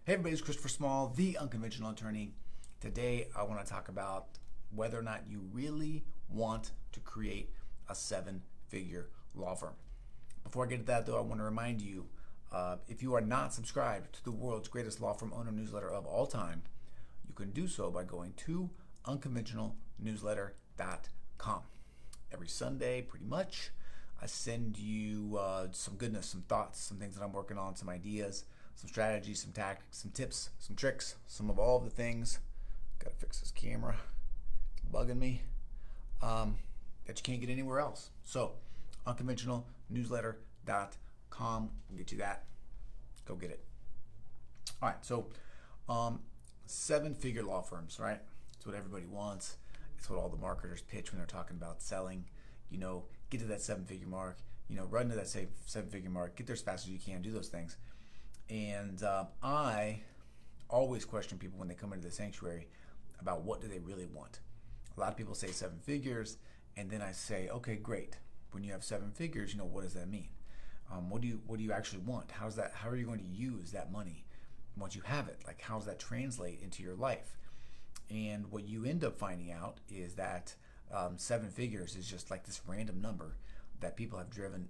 Hey everybody, it's Christopher Small, the Unconventional Attorney. Today I want to talk about whether or not you really want to create a seven-figure law firm. Before I get to that though, I want to remind you, if you are not subscribed to the world's greatest law firm owner newsletter of all time, you can do so by going to unconventionalnewsletter.com. Every Sunday, pretty much, I send you some goodness, some thoughts, some things that I'm working on, some ideas, some strategies, some tactics, some tips, some tricks, some of all of the things. Gotta fix this camera. It's bugging me. That you can't get anywhere else. So, unconventionalnewsletter.com will get you that. Go get it. All right, so seven-figure law firms, right? It's what everybody wants. It's what all the marketers pitch when they're talking about selling. Get to that seven-figure mark. Run to that seven-figure mark. Get there as fast as you can. Do those things. And I always question people when they come into the sanctuary about what do they really want. A lot of people say seven figures, and then I say, okay, great. When you have seven figures, what does that mean? What do you actually want? How are you going to use that money once you have it? Like, how does that translate into your life? And what you end up finding out is that seven figures is just like this random number that people have driven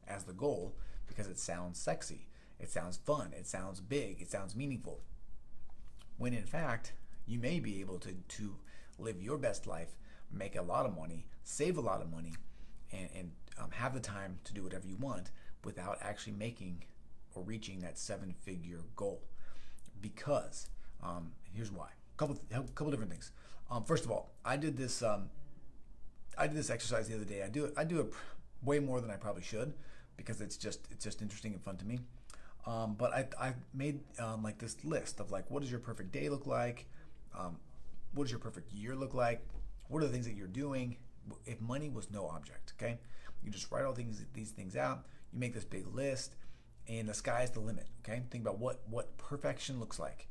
as the goal because it sounds sexy, it sounds fun, it sounds big, it sounds meaningful. When in fact, you may be able to live your best life, make a lot of money, save a lot of money, and have the time to do whatever you want without actually making or reaching that seven-figure goal. Because here's why. A couple different things. First of all, I did this exercise the other day. I do it way more than I probably should because it's just interesting and fun to me. But I made like this list of like, what does your perfect day look like? What does your perfect year look like? What are the things that you're doing? If money was no object, okay? You just write all these things out. You make this big list, and the sky's the limit, okay? Think about what perfection looks like.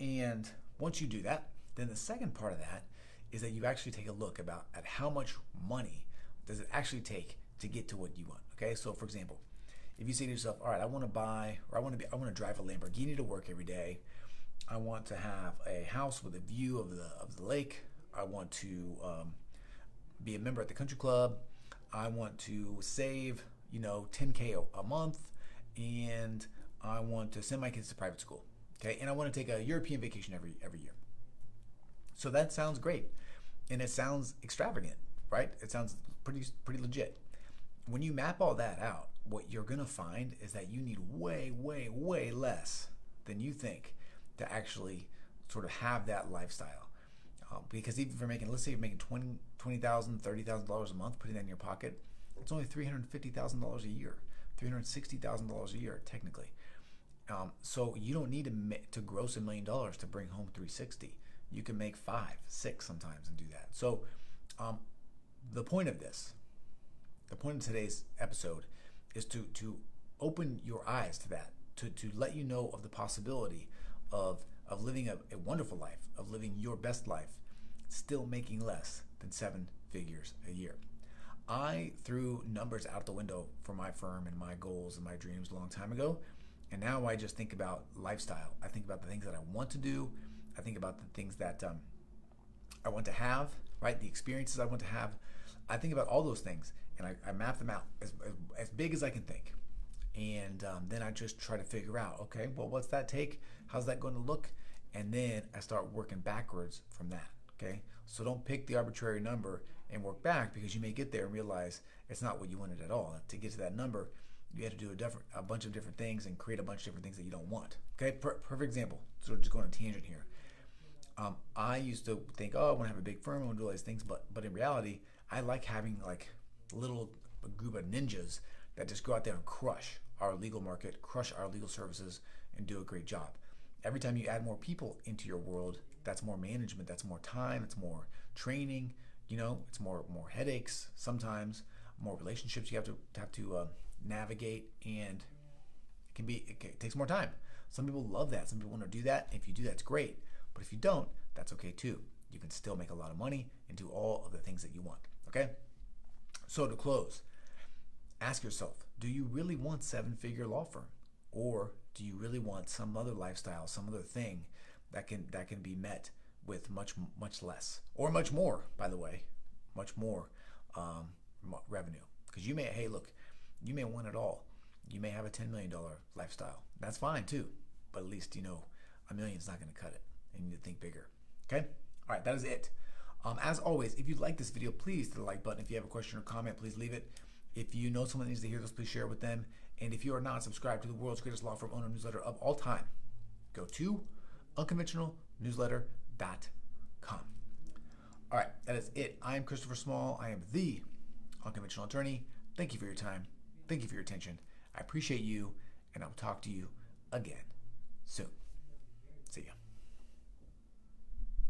And once you do that, then the second part of that is that you actually take a look at how much money does it actually take to get to what you want. Okay, so for example, if you say to yourself, all right, I want to buy, or I want to drive a Lamborghini to work every day. I want to have a house with a view of the lake. I want to be a member at the country club. I want to save, $10K a month, and I want to send my kids to private school. Okay, and I want to take a European vacation every year. So that sounds great, and it sounds extravagant, right? It sounds pretty legit. When you map all that out, what you're gonna find is that you need way, way, way less than you think to actually sort of have that lifestyle. Because even if you're making, let's say you're making $20,000, $30,000 a month, putting that in your pocket, it's only $350,000 a year, $360,000 a year technically. So you don't need to gross $1 million to bring home 360. You can make 5, 6 sometimes and do that. So the point of today's episode is to open your eyes to that, to let you know of the possibility of living a wonderful life, of living your best life, still making less than 7 figures a year. I threw numbers out the window for my firm and my goals and my dreams a long time ago, and now I just think about lifestyle. I think about the things that I want to do. I think about the things that I want to have, right? The experiences I want to have. I think about all those things, and I map them out as big as I can think. And then I just try to figure out, okay, well, what's that take? How's that going to look? And then I start working backwards from that, okay? So don't pick the arbitrary number and work back, because you may get there and realize it's not what you wanted at all. To get to that number, you have to do a bunch of different things and create a bunch of different things that you don't want. Okay, perfect example. So just going on a tangent here. I used to think, I want to have a big firm, I want to do all these things, but in reality, I like having like a little group of ninjas that just go out there and crush our legal market, crush our legal services, and do a great job. Every time you add more people into your world, that's more management, that's more time, it's more training, it's more headaches, sometimes more relationships you have to navigate, and it takes more time. Some people love that. Some people want to do that. If you do, that's great. But if you don't, that's okay too. You can still make a lot of money and do all of the things that you want. Okay? So to close, Ask yourself, do you really want 7-figure law firm? Or do you really want some other lifestyle, some other thing that can be met with much less, or much more, by the way, much more revenue? Because you may, hey, look, you may want it all. You may have a $10 million lifestyle. That's fine too, but at least you know $1 million is not going to cut it, and you need to think bigger. Okay. All right, that is it. As always, if you like this video, please hit the like button. If you have a question or comment, please leave it. If you know someone that needs to hear this, please share it with them. And if you are not subscribed to the world's greatest law firm owner newsletter of all time, go to unconventionalnewsletter.com. All right, that is it. I am Christopher Small. I am the Unconventional Attorney. Thank you for your time. Thank you for your attention. I appreciate you, and I'll talk to you again soon.